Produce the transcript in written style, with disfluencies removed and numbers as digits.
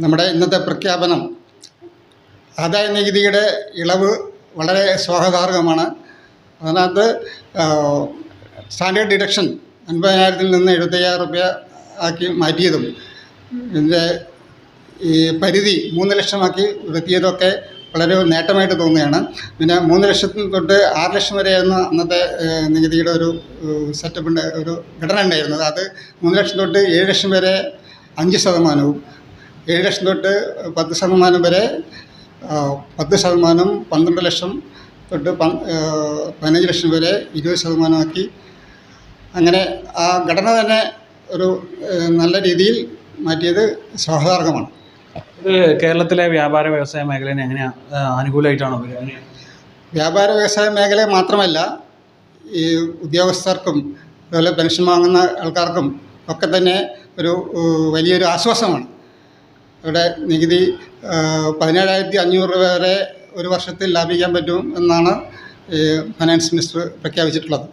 നമ്മുടെ ഇന്നത്തെ പ്രഖ്യാപനം ആദായ നികുതിയുടെ ഇളവ് വളരെ സ്വാഗതാർഹമാണ്. അതിനകത്ത് സ്റ്റാൻഡേർഡ് ഡിഡക്ഷൻ 50,000 നിന്ന് 75,000 രൂപ ആക്കി മാറ്റിയതും ഇതിൻ്റെ ഈ പരിധി 3 ലക്ഷമാക്കി എത്തിയതൊക്കെ വളരെ നേട്ടമായിട്ട് തോന്നുകയാണ്. പിന്നെ 3 ലക്ഷത്തിന് തൊട്ട് 6 ലക്ഷം വരെയായിരുന്നു അന്നത്തെ നികുതിയുടെ ഒരു സെറ്റപ്പിൻ്റെ ഒരു ഘടന ഉണ്ടായിരുന്നത്. അത് 3 ലക്ഷം തൊട്ട് 7 ലക്ഷം വരെ 5%, 7 ലക്ഷം തൊട്ട് 10% വരെ 10%, 12 ലക്ഷം തൊട്ട് 15 ലക്ഷം വരെ 20% ആക്കി. അങ്ങനെ ആ ഘടന തന്നെ ഒരു നല്ല രീതിയിൽ മാറ്റിയത് സ്വാഗതാർഹമാണ്. ഇത് കേരളത്തിലെ വ്യാപാര വ്യവസായ മേഖലയെ എങ്ങനെയാണ് അനുകൂലമായിട്ടാണോ? വ്യാപാര വ്യവസായ മേഖല മാത്രമല്ല, ഈ ഉദ്യോഗസ്ഥർക്കും അതുപോലെ പെൻഷൻ വാങ്ങുന്ന ആൾക്കാർക്കും ഒക്കെ തന്നെ ഒരു വലിയൊരു ആശ്വാസമാണ്. ഇവിടെ നികുതി 17,500 രൂപ വരെ ഒരു വർഷത്തിൽ ലാഭിക്കാൻ പറ്റും എന്നാണ് ഫൈനാൻസ് മിനിസ്റ്റർ പ്രഖ്യാപിച്ചിട്ടുള്ളത്.